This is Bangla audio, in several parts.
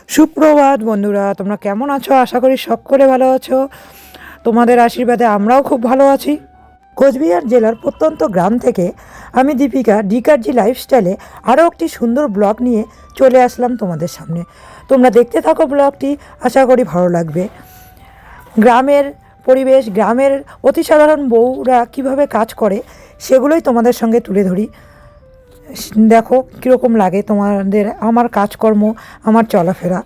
সুপ্রভাত বন্ধুরা, তোমরা কেমন আছো? আশা করি সকলে ভালো আছো। তোমাদের আশীর্বাদে আমরাও খুব ভালো আছি। কোচবিহার জেলার প্রত্যন্ত গ্রাম থেকে আমি দীপিকা ডিকারজি লাইফস্টাইলে আরও একটি সুন্দর ব্লগ নিয়ে চলে আসলাম তোমাদের সামনে। তোমরা দেখতে থাকো ব্লগটি, আশা করি ভালো লাগবে। গ্রামের পরিবেশ, গ্রামের অতি সাধারণ বউরা কীভাবে কাজ করে সেগুলোই তোমাদের সঙ্গে তুলে ধরি। দেখো কীরকম লাগে তোমাদের আমার কাজকর্ম, আমার চলাফেরা।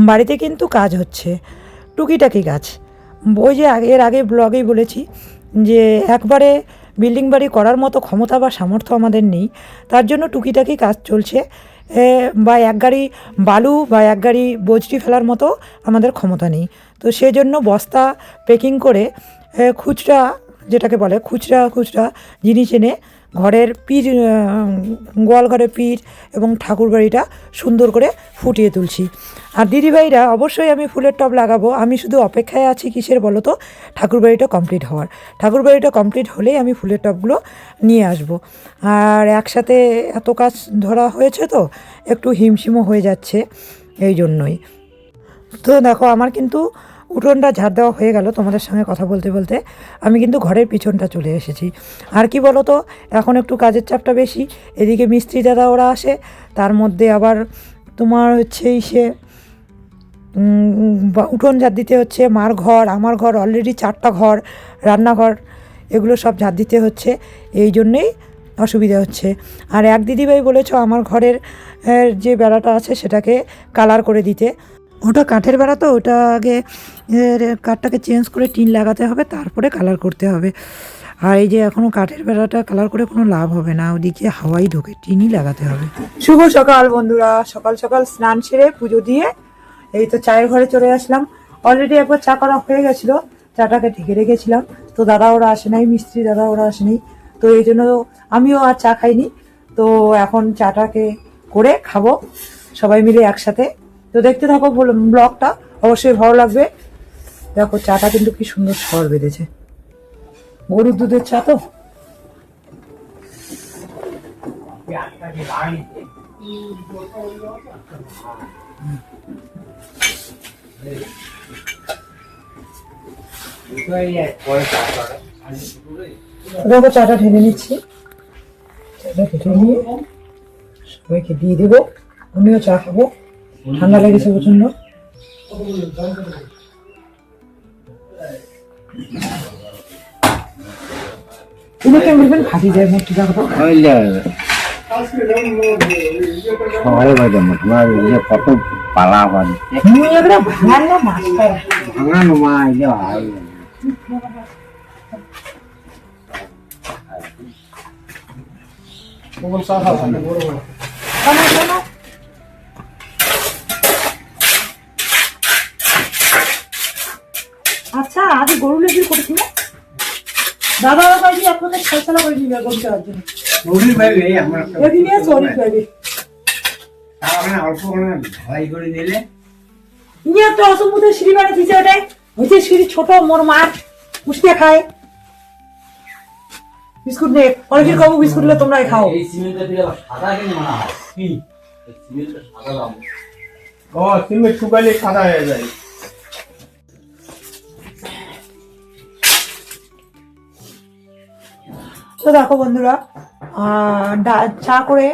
বাড়িতে কিন্তু কাজ হচ্ছে, টুকিটাকি কাজ। ওই যে এর আগে ব্লগেই বলেছি যে একবারে বিল্ডিং বাড়ি করার মতো ক্ষমতা বা সামর্থ্য আমাদের নেই, তার জন্য টুকিটাকি কাজ চলছে। বা এক গাড়ি বালু বা এক গাড়ি বজরি ফেলার মতো আমাদের ক্ষমতা নেই। তো সেই জন্য বস্তা প্যাকিং করে খুচরা, যেটাকে বলে খুচরা জিনিস এনে ঘরের পীর, গোয়ালঘরের পীর এবং ঠাকুর বাড়িটা সুন্দর করে ফুটিয়ে তুলছি। আর দিদিভাইরা অবশ্যই আমি ফুলের টব লাগাবো, আমি শুধু অপেক্ষায় আছি কিসের বলো তো, ঠাকুর বাড়িটা কমপ্লিট হওয়ার। ঠাকুর বাড়িটা কমপ্লিট হলেই আমি ফুলের টবগুলো নিয়ে আসব। আর একসাথে এত কাজ ধরা হয়েছে তো একটু হিমশিমও হয়ে যাচ্ছে, এই জন্যই। তো দেখো আমার কিন্তু উঠোনটা ঝাড় দেওয়া হয়ে গেল। তোমাদের সঙ্গে কথা বলতে বলতে আমি কিন্তু ঘরের পিছনটা চলে এসেছি। আর কি বলো তো, এখন একটু কাজের চাপটা বেশি। এদিকে মিস্ত্রি দাদা ওরা আসে, তার মধ্যে আবার তোমার হচ্ছে সে উঠোন ঝাড় দিতে হচ্ছে, মার ঘর, আমার ঘর, অলরেডি 4টা ঘর, রান্নাঘর, এগুলো সব ঝাড় দিতে হচ্ছে। এই জন্যেই অসুবিধা হচ্ছে। আর এক দিদিভাই বলেছ আমার ঘরের যে বেড়াটা আছে সেটাকে কালার করে দিতে। ওটা কাঠের বেড়া, তো ওটা আগে কাঠটাকে চেঞ্জ করে টিন লাগাতে হবে, তারপরে কালার করতে হবে। আর এই যে এখনও কাঠের বেড়াটা কালার করে কোনো লাভ হবে না, ওদিকে হাওয়াই ঢোকে, টিনই লাগাতে হবে। শুভ সকাল বন্ধুরা, সকাল সকাল স্নান সেরে পুজো দিয়ে এই তো চায়ের ঘরে চলে আসলাম। অলরেডি একবার চা করা হয়ে গেছিলো, চাটাকে ঢেকে রেখেছিলাম। তো দাদা ওরা আসে নাই, মিস্ত্রি দাদা ওরা আসেনি, তো এই জন্য আমিও আর চা খাইনি। তো এখন চাটাকে করে খাবো সবাই মিলে একসাথে। তো দেখতে থাকো ব্লগটা, অবশ্যই ভালো লাগবে। দেখো চাটা কিন্তু কি সুন্দর স্বর বেঁধেছে, গরুর দুধের চা তো। দেখো চাটা ঢেলে নিচ্ছি, চাটা ঢেলে নিয়ে সবাইকে দিয়ে দেবো। আমিও চা খাবো, ঠান্ডা লেগেছে প্রচন্ড। তুমি কেমন ফাটি যায় মুখটি, দেখো কত পালা হয় ভাঙানো মাস্টার। ভাঙানো মা আচ্ছা আজ গরু লেগে করেছি না দাদা, বাড়ি আপনাদের ফেসলা করে নিবে গরু চাওয়ার জন্য। গরুর বাইরে আমরা এদিনে চলি যাবে, অল্প ভাই করে নিলে নিয়ে একটা অসম্ভূতের সিঁড়ি বানিয়ে দিয়েছে। ওটাই হচ্ছে সিঁড়ি ছোট, মোর মাঠ পুষতে খায়। বিস্কুট নে, অনেকের খাবো বিস্কুট নিলে তোমরাই খাও। এই সিমেন্টটা দিয়ে সাদা কেন মনে হয় কি সিমেন্টটা সাদা দাম? ও সিমেন্ট শুকালে সাদা হয়ে যায়। তো দেখো বন্ধুরা, চা করে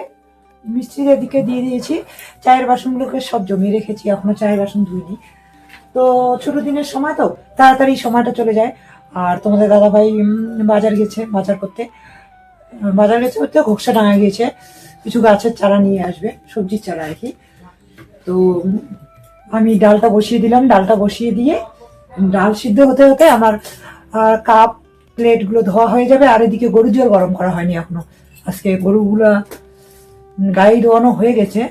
মিস্ত্রিদের দিকে দিয়ে দিয়েছি। চায়ের বাসনগুলোকে সব জমিয়ে রেখেছি, এখনো চায়ের বাসন ধুইনি। তো ছোট দিনের সময় তো তাড়াতাড়ি সময়টা চলে যায়। আর তোমাদের দাদাভাই বাজার গেছে, বাজার করতে ঘোকসা ডাঙা গিয়েছে, কিছু গাছের চারা নিয়ে আসবে, সবজির চারা আর কি। তো আমি ডালটা বসিয়ে দিলাম, ডালটা বসিয়ে দিয়ে ডাল সিদ্ধ হতে হতে আমার কাপ প্লেটগুলো ধোয়া হয়ে যাবে। আর এদিকে গরুর জল গরম করা হয়নি এখনো। আজকে গরুগুলা গায়ে ধোয়ানো হয়ে গেছে,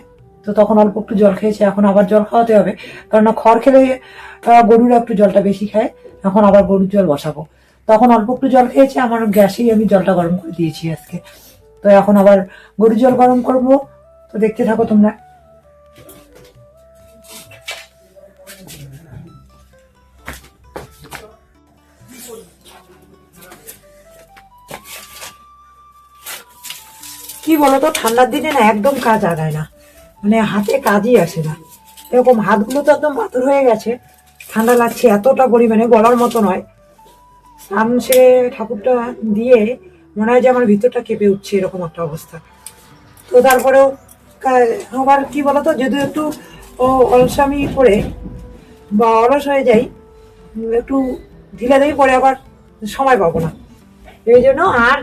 তো তখন অল্প একটু জল খেয়েছে, এখন আবার জল খাওয়াতে হবে। কারণ খড় খেলে গরুরা একটু জলটা বেশি খায়। এখন আবার গরুর জল বসাবো, তখন অল্প একটু জল খেয়েছে, আমার গ্যাসেই আমি জলটা গরম করে দিয়েছি আজকে। তো এখন আবার গরুর জল গরম করব, তো দেখতে থাকো তোমরা। কি বলতো, ঠান্ডার দিনে না একদম কাজ আগায় না, মানে হাতে কাজই আসে না। এরকম হাতগুলো তো একদম পাথর হয়ে গেছে, ঠান্ডা লাগছে এতটা পরিমাণে বলার মতো নয়। স্নান সেরে ঠাকুরটা দিয়ে মনে হয় যে আমার ভিতরটা কেঁপে উঠছে, এরকম একটা অবস্থা। তো তারপরেও আবার কি বলতো, যদি একটু অলসামি করে বা অলস হয়ে যাই, একটু ঢিলা দেই, পরে আবার সময় পাবো না, এই জন্য আর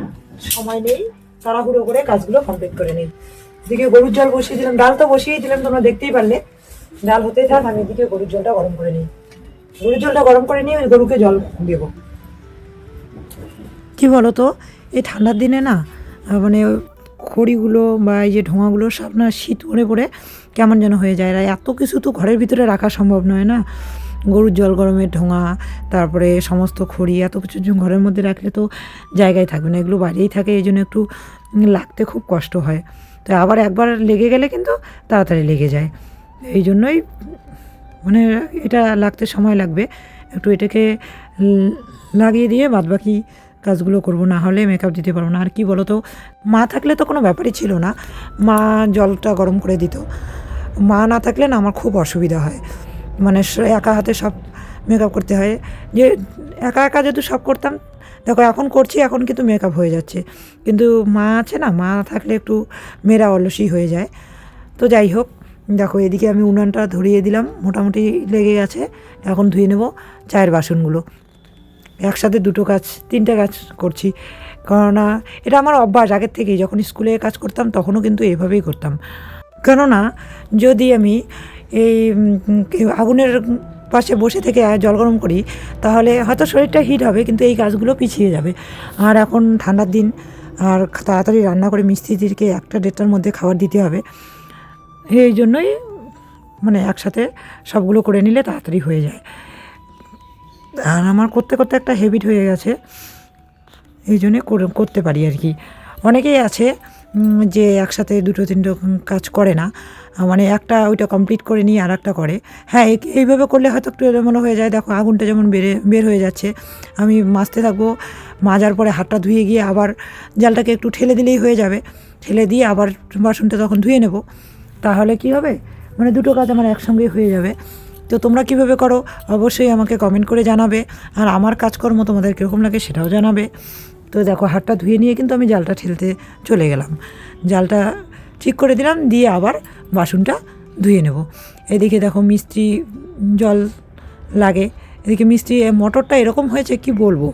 সময় নেই, তাড়াহুড়ো করে কাজগুলো কমপ্লিট করে নিই। এদিকে গরুর জল বসিয়ে দিলাম, ডাল তো বসিয়েই দিলাম, তোমরা দেখতেই পারলে। ডাল হতে থাক, আমি এদিকে গরুর জলটা গরম করে নিই। গরুর জলটা গরম করে নিয়ে ওই গরুকে জল দেবো। কি বলতো, এই ঠান্ডার দিনে না মানে খড়িগুলো বা এই যে ঢোঁয়াগুলো সব না শীত পড়ে পড়ে কেমন যেন হয়ে যায়। আর এত কিছু তো ঘরের ভিতরে রাখা সম্ভব নয় না, গরুর জল গরমের ঢোঁয়া, তারপরে সমস্ত খড়ি, এত কিছু ঘরের মধ্যে রাখলে তো জায়গায় থাকবে না, এগুলো বাইরেই থাকে, এই জন্য একটু লাগতে খুব কষ্ট হয়। তো আবার একবার লেগে গেলে কিন্তু তাড়াতাড়ি লেগে যায়, এই জন্যই মানে এটা লাগতে সময় লাগবে একটু, এটাকে লাগিয়ে দিয়ে বাদবাকি কাজগুলো করবো, না হলে মেকআপ দিতে পারবো না। আর কি বলো তো, মা থাকলে তো কোনো ব্যাপারই ছিল না, মা জলটা গরম করে দিত। মা না থাকলে না আমার খুব অসুবিধা হয়, মানে একা হাতে সব মেকআপ করতে হয়, যে একা একা যেহেতু সব করতাম, দেখো এখন করছি, এখন কিন্তু মেকআপ হয়ে যাচ্ছে। কিন্তু মা আছে না, মা থাকলে একটু মেয়েরা অলসী হয়ে যায়। তো যাই হোক, দেখো এদিকে আমি উনানটা ধরিয়ে দিলাম, মোটামুটি লেগে গেছে। এখন ধুয়ে নেব চায়ের বাসনগুলো, একসাথে দুটো কাজ, তিনটে কাজ করছি, কেননা এটা আমার অভ্যাস আগের থেকেই। যখন স্কুলে কাজ করতাম তখনও কিন্তু এভাবেই করতাম, কেননা যদি আমি এই আগুনের পাশে বসে থেকে জল গরম করি, তাহলে হয়তো শরীরটা হিট হবে, কিন্তু এই কাজগুলো পিছিয়ে যাবে। আর এখন ঠান্ডার দিন, আর তাড়াতাড়ি রান্না করে মিস্ত্রিদেরকে 1টা-1.5টার মধ্যে খাবার দিতে হবে, এই জন্যই মানে একসাথে সবগুলো করে নিলে তাড়াতাড়ি হয়ে যায়। আর আমার করতে করতে একটা হ্যাবিট হয়ে গেছে, এই জন্যে করতে পারি আর কি। অনেকেই আছে যে একসাথে 2-3টো কাজ করে না, মানে একটা ওইটা কমপ্লিট করে নিয়ে আর একটা করে। হ্যাঁ, এইভাবে করলে হয়তো একটু এলোমেলো হয়ে যায়। দেখো আগুনটা যেমন বের হয়ে যাচ্ছে, আমি মাজতে থাকবো, মাজার পরে হাতটা ধুয়ে গিয়ে আবার জালটাকে একটু ঠেলে দিলেই হয়ে যাবে, ঠেলে দিয়ে আবার বাসনটা তখন ধুয়ে নেব, তাহলে কি হবে, মানে দুটো কাজ আমার একসঙ্গেই হয়ে যাবে। তো তোমরা কীভাবে করো অবশ্যই আমাকে কমেন্ট করে জানাবে, আর আমার কাজকর্ম তোমাদের কীরকম লাগে সেটাও জানাবে। তো দেখো হাতটা ধুয়ে নিয়ে কিন্তু আমি জালটা ঠেলতে চলে গেলাম, জালটা ঠিক করে দিলাম, দিয়ে আবার বাসনটা ধুয়ে নেব। এদিকে দেখো মিস্ত্রি জল লাগে, এদিকে মিস্ত্রি মোটরটা এরকম হয়েছে কি বলবো,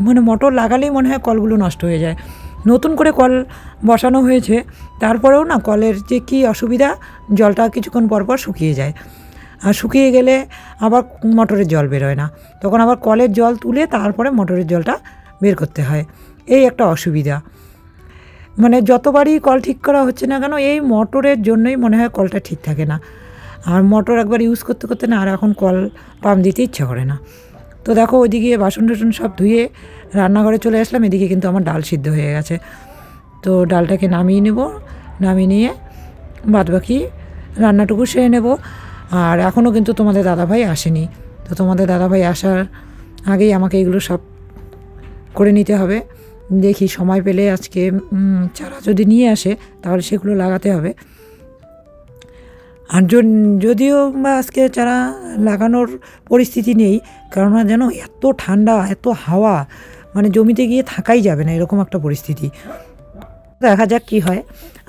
মানে মোটর লাগালেই মনে হয় কলগুলো নষ্ট হয়ে যায়। নতুন করে কল বসানো হয়েছে, তারপরেও না কলের যে কী অসুবিধা, জলটা কিছুক্ষণ পর পর শুকিয়ে যায়, আর শুকিয়ে গেলে আবার মোটরের জল বেরোয় না, তখন আবার কলের জল তুলে তারপরে মোটরের জলটা বের করতে হয়, এই একটা অসুবিধা। মানে যতবারই কল ঠিক করা হচ্ছে না কেন, এই মোটরের জন্যই মনে হয় কলটা ঠিক থাকে না। আর মোটর একবার ইউজ করতে করতে না আর এখন কল পাম্প দিতে ইচ্ছা করে না। তো দেখো ওইদিকে বাসন টাসন সব ধুয়ে রান্নাঘরে চলে আসলাম, এদিকে কিন্তু আমার ডাল সিদ্ধ হয়ে গেছে। তো ডালটাকে নামিয়ে নেব, নামিয়ে নিয়ে বাদবাকি রান্নাটুকু সেরে নেব। আর এখনও কিন্তু তোমাদের দাদাভাই আসেনি, তো তোমাদের দাদাভাই আসার আগেই আমাকে এগুলো সব করে নিতে হবে। দেখি সময় পেলে আজকে চারা যদি নিয়ে আসে তাহলে সেগুলো লাগাতে হবে। আর যদিও বা আজকে চারা লাগানোর পরিস্থিতি নেই, কেননা যেন এত ঠান্ডা, এত হাওয়া, মানে জমিতে গিয়ে থাকাই যাবে না, এরকম একটা পরিস্থিতি। দেখা যাক কী হয়।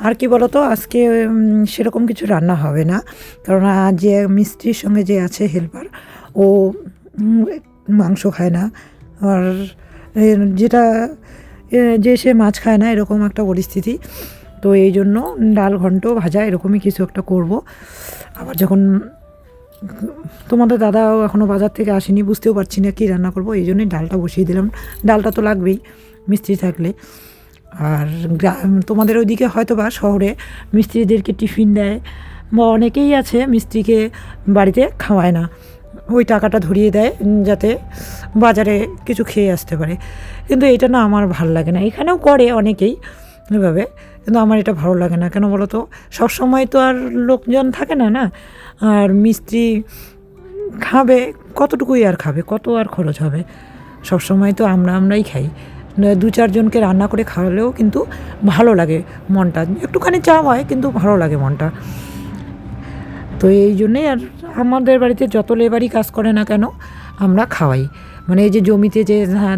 আর কি বলো তো, আজকে সেরকম কিছু রান্না হবে না, কেননা যে মিস্ত্রির সঙ্গে যে আছে হেল্পার, ও মাংস খায় না, আর যেটা যে সে মাছ খায় না, এরকম একটা পরিস্থিতি। তো এই জন্য ডাল ঘন্ট ভাজা এরকমই কিছু একটা করব। আবার যখন তোমাদের দাদাও এখনও বাজার থেকে আসেনি, বুঝতেও পারছি না কী রান্না করব, এই জন্যই ডালটা বসিয়ে দিলাম। ডালটা তো লাগবেই মিস্ত্রি থাকলে। আর তোমাদের ওইদিকে হয়তো বা শহরে মিস্ত্রিদেরকে টিফিন দেয়, বা অনেকেই আছে মিস্ত্রিকে বাড়িতে খাওয়ায় না, ওই টাকাটা ধরিয়ে দেয় যাতে বাজারে কিছু খেয়ে আসতে পারে। কিন্তু এটা না আমার ভালো লাগে না, এখানেও করে অনেকেই এভাবে, কিন্তু আমার এটা ভালো লাগে না। কেন বলো তো, সবসময় তো আর লোকজন থাকে না, না, আর মিস্ত্রি খাবে কতটুকুই আর খাবে, কত আর খরচ হবে, সবসময় তো আমরাই খাই। 2-4 জনকে রান্না করে খাওয়ালেও কিন্তু ভালো লাগে, মনটা একটুখানি চাপ হয় কিন্তু ভালো লাগে মনটা। তো এই জন্যেই আর আমাদের বাড়িতে যত লেবারই কাজ করে না কেন আমরা খাওয়াই। মানে এই যে জমিতে যে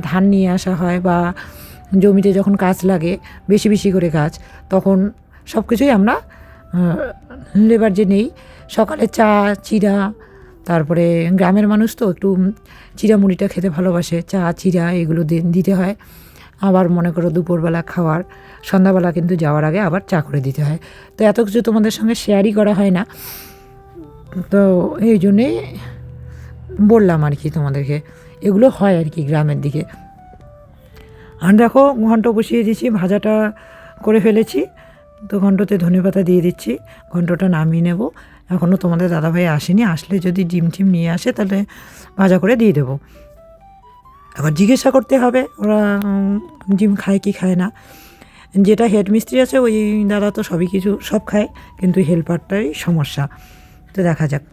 ধান নিয়ে আসা হয় বা জমিতে যখন কাজ লাগে বেশি বেশি করে কাজ, তখন সব কিছুই আমরা লেবার যে নেই, সকালে চা চিড়া, তারপরে গ্রামের মানুষ তো একটু চিড়া মুড়িটা খেতে ভালোবাসে, চা চিড়া এগুলো দিতে হয়। আবার মনে করো দুপুরবেলা খাওয়ার, সন্ধ্যাবেলা কিন্তু যাওয়ার আগে আবার চা করে দিতে হয়। তো এত কিছু তোমাদের সঙ্গে শেয়ারই করা হয় না, তো এই জন্যেই বললাম আর কি তোমাদেরকে, এগুলো হয় আর কি গ্রামের দিকে। আর দেখো ঘন্ট বসিয়ে দিয়েছি, ভাজাটা করে ফেলেছি, তো ঘন্টতে ধনেপাতা দিয়ে দিচ্ছি, ঘন্টটা নামিয়ে নেব। এখনও তোমাদের দাদাভাই আসেনি, আসলে যদি ডিম টিম নিয়ে আসে তাহলে ভাজা করে দিয়ে দেবো। আবার জিজ্ঞাসা করতে হবে ওরা ডিম খায় কি খায় না। যেটা হেড মিস্ত্রি আছে ওই দাদা তো সবই কিছু সব খায়, কিন্তু হেল্পারটাই সমস্যা। তো দেখা যাক।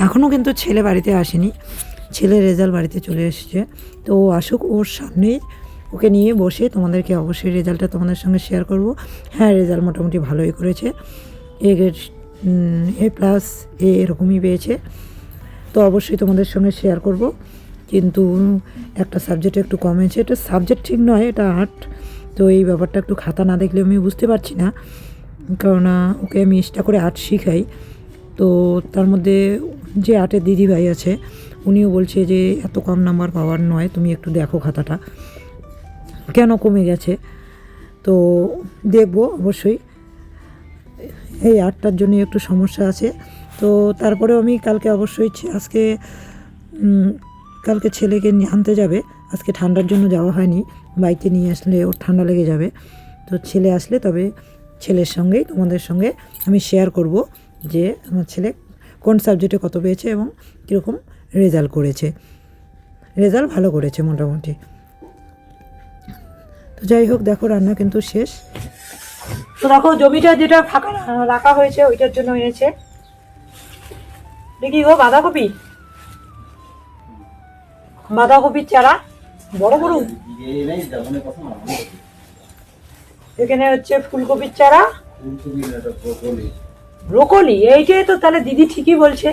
এখনও কিন্তু ছেলে বাড়িতে আসেনি, ছেলের রেজাল্ট বাড়িতে চলে এসেছে। তো ও আসুক, ওর সামনেই ওকে নিয়ে বসে তোমাদেরকে অবশ্যই রেজাল্টটা তোমাদের সঙ্গে শেয়ার করব। হ্যাঁ, রেজাল্ট মোটামুটি ভালোই করেছে, A+, এরকমই পেয়েছে। তো অবশ্যই তোমাদের সঙ্গে শেয়ার করব। কিন্তু একটা সাবজেক্টে একটু কম হয়েছে, এটা সাবজেক্ট ঠিক নয়, এটা আর্ট। তো এই ব্যাপারটা একটু খাতা না দেখলে আমি বুঝতে পারছি না, কারণ ওকে আমি এক্সট্রা করে আর্ট শিখাই। তো তার মধ্যে যে আর্টের দিদিভাই আছে উনিও বলছে যে এত কম নাম্বার পাওয়ার নয়, তুমি একটু দেখো খাতাটা কেন কমে গেছে। তো দেখবো অবশ্যই, এই আর্টটার জন্য একটু সমস্যা আছে। তো তারপরেও আমি কালকে অবশ্যই কালকে ছেলেকে আনতে যাবে, আজকে ঠান্ডার জন্য যাওয়া হয়নি, বাইকে নিয়ে আসলে ওর ঠান্ডা লেগে যাবে। তো ছেলে আসলে তবে ছেলের সঙ্গেই তোমাদের সঙ্গে আমি শেয়ার করব যে আমার ছেলে কোন সাবজেক্টে কত পেয়েছে এবং কীরকম রেজাল্ট করেছে। রেজাল্ট ভালো করেছে মোটামুটি। তো যাই হোক, দেখো রান্না কিন্তু শেষ। তো দেখো জমিটা যেটা ফাঁকা রাখা হয়েছে ওইটার জন্য এনেছে দেখি গো বাঁধাকপি, বাঁধাকপির চারা বড় বড়, এখানে হচ্ছে ফুলকপির চারা, ব্রোকলি। এইটাই তো, তাহলে দিদি ঠিকই বলছে,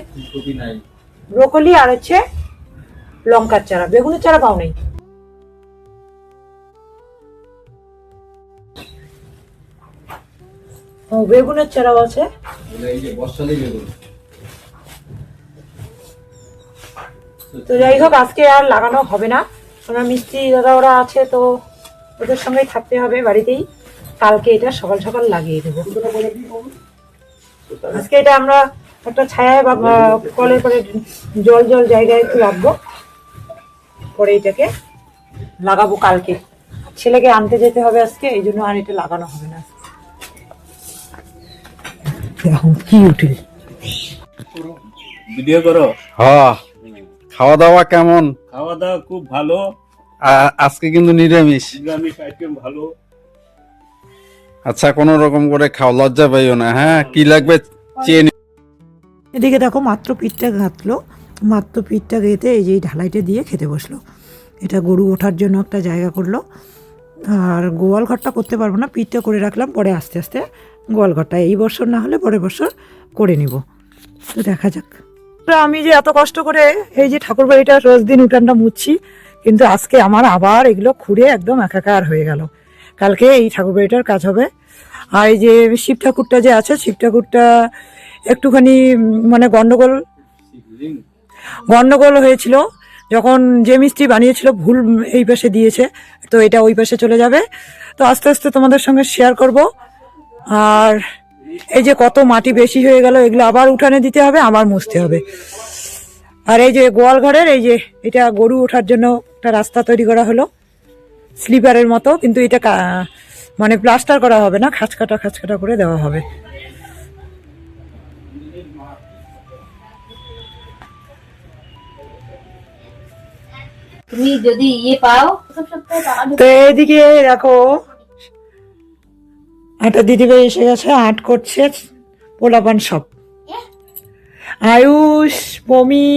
ব্রোকলি আর হচ্ছে লঙ্কার চারা, বেগুনের চারা পাও নাই। ও বেগুনের চারাও আছে। তো যাই হোক, আজকে আর লাগানো হবে না, ওরা মিস্ত্রি দাদা ওরা আছে, তো ওদের সঙ্গেই থাকতে হবে বাড়িতেই। কালকে এটা সকাল সকাল লাগিয়ে দেবো। আজকে এটা আমরা একটা ছায়ায় বা কলের পরে জল জল জায়গায় একটু রাখবো, পরে এটাকে লাগাবো কালকে। ছেলেকে আনতে যেতে হবে আজকে, এই জন্য আর এটা লাগানো হবে না। এখন কি উঠে ভিডিও করো? হ্যাঁ, খাওয়া দাওয়া কেমন? খাওয়া দাওয়া খুব ভালো, আজকে কিন্তু নিরামিষ। নিরামিষ আইটেম ভালো। আচ্ছা, কোনো রকম করে খাও, লজ্জা পাইও না। হ্যাঁ, কি লাগবে চেয়ে নিও। এদিকে দেখো মাত্র পিঠটা ঘাতলো, মাত্র পিঠটা গেঁথে এই যে এই ঢালাইটা দিয়ে খেতে বসলো। এটা গরু ওঠার জন্য একটা জায়গা করলো, আর গোয়াল ঘরটা করতে পারবো না, পিঠটা করে রাখলাম, পরে আস্তে আস্তে গোয়াল ঘরটা এই বছর না হলে পরের বছর করে নিব। তো দেখা যাক। আমি যে এত কষ্ট করে এই যে ঠাকুর বাড়িটা রোজ দিন উঠানটা মুছছি, কিন্তু আজকে আমার আবার এগুলো খুঁড়ে একদম একাকার হয়ে গেল। কালকে এই ঠাকুর বাড়িটার কাজ হবে। আর এই যে শিব ঠাকুরটা যে আছে, শিব ঠাকুরটা একটুখানি মানে গন্ডগোল হয়েছিল, যখন যে মিস্ত্রি বানিয়েছিল ভুল এই পাশে দিয়েছে, তো এটা ওই পাশে চলে যাবে। তো আস্তে আস্তে তোমাদের সঙ্গে শেয়ার করব। আর এই যে কত মাটি বেশি হয়ে গেল, এগুলো আবার উঠানে দিতে হবে, আবার মুছতে হবে। আর এই যে গোয়াল ঘরের এই যে এটা গরু ওঠার জন্য একটা রাস্তা তৈরি করা হলো স্লিপারের মতো, কিন্তু এটা মানে প্লাস্টার করা হবে না, খাঁচকাটা করে দেওয়া হবে। তুমি যদি পাও তো এইদিকে দেখো একটা দিদিভাই এসে গেছে, আর্ট করছে, পোলাপান সব, আয়ুষ, বমি,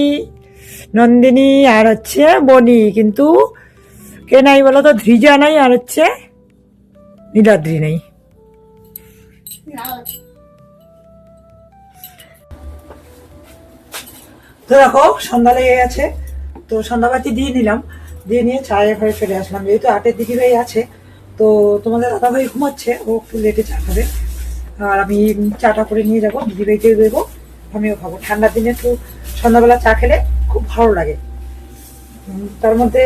নন্দিনী আর হচ্ছে বনি, কিন্তু কে নাই বলো তো, ধৃজা নাই আর হচ্ছে নীলাদ্রি নেই। তো দেখো সন্ধ্যা লেগে গেছে, তো সন্ধ্যাবাতি দিয়ে নিলাম, দিয়ে নিয়ে চায়ের ঘরে চলে আসলাম। যেহেতু 8-এর দিদি ভাই আছে, তো তোমাদের দাদা ভাই ঘুমাচ্ছে, ও একটু লেটে চা খাবে, আর আমি চাটা করে নিয়ে যাবো, দিদি ভাইকে দেবো, আমিও খাবো। ঠান্ডার দিনে একটু সন্ধ্যাবেলা চা খেলে খুব ভালো লাগে। তার মধ্যে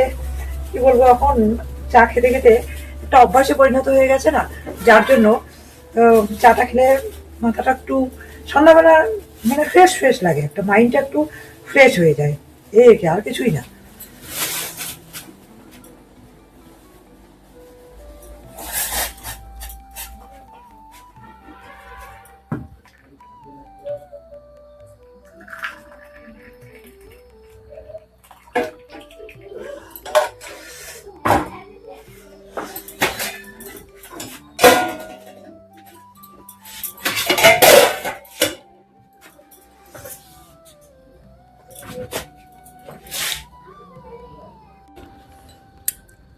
কি বলবো, এখন চা খেতে খেতে একটা অভ্যাসে পরিণত হয়ে গেছে না, যার জন্য চাটা খেলে মাথাটা একটু সন্ধ্যাবেলা মানে ফ্রেশ ফ্রেশ লাগে, একটা মাইন্ডটা একটু ফ্রেশ হয়ে যায়, এই কি আর কিছুই না।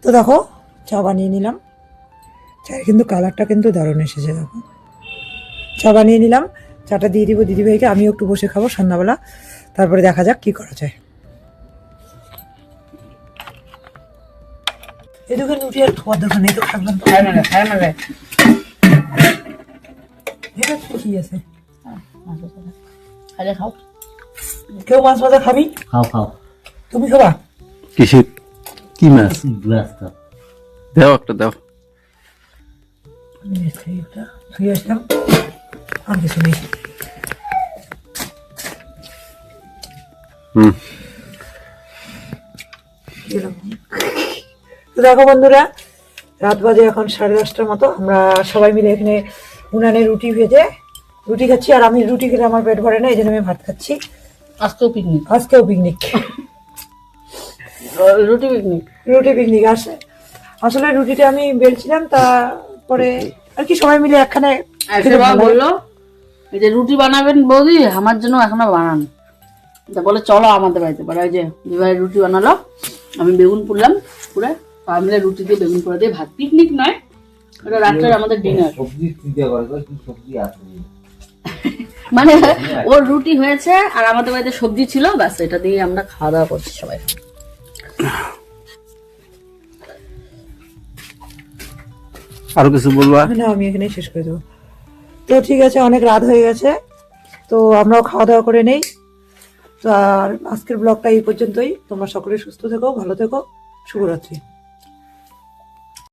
তো দেখো চা বানিয়ে নিলাম, চায়ের কিন্তু কালারটা কিন্তু দারুণ এসেছে। দেখো চা বানিয়ে নিলাম, চাটা দিয়ে দিব দিদিভাইকে, আমিও একটু বসে খাবো সন্ধ্যাবেলা, তারপরে দেখা যাক কি করা যায়। এই দোকান রুটি আর খাওয়ার দোকান এই তো থাকলাম, এটা তো কি আছে, খালে খাও, কেউ মাছ ভাজা খাবি? খাও খাও, তুমি খাবা? কিসের কি মাছ? গ্লাস খাও। দাও একটা দাও। খেয়ে আসলাম, আর কিছু নেই। হুম। তো দেখো বন্ধুরা, রাত বাজে এখন 10:30টার মতো, আমরা সবাই মিলে এখানে উনানে রুটি ভেজে রুটি খাচ্ছি, আর আমি রুটি খেলে আমার পেট ভরে না, এই জন্য আমি ভাত খাচ্ছি। আজকেও পিকনিক, আজকেও পিকনিক, রুটি পিকনিক। রুটি পিকনিক আসে। আসলে রুটিটা আমি বেলছিলাম, তারপরে আর কি সবাই মিলে একখানে খেতে ভালো লাগে। বললো এই যে রুটি বানাবেন বৌদি, আমার জন্য এখনো বানান, তা বলে চলো আমাদের বাড়িতে। বলে ওই যে দিদিভাই রুটি বানালো, আমি বেগুন পুড়লাম, পুরে সবাই মিলে রুটি দিয়ে বেগুন পুড়ে দিয়ে ভাত। পিকনিক নয়, ওটা রাত্রে আমাদের ডিনার। সবজি কি দিয়ে করে কি সবজি আছে? মানে ওর রুটি হয়েছে আর আমাদের বাড়িতে সবজি ছিল, ব্যাস এটা দিয়ে আমরা খাওয়া দাওয়া করছি সবাই। আরো কিছু বলবা? না, আমি এখানেই শেষ করে দেবো। তো ঠিক আছে, অনেক রাত হয়ে গেছে, তো আমরাও খাওয়া দাওয়া করে নেই। তো আর আজকের ব্লগটা এই পর্যন্তই। তোমরা সকলে সুস্থ থেকো, ভালো থেকো, শুভরাত্রি।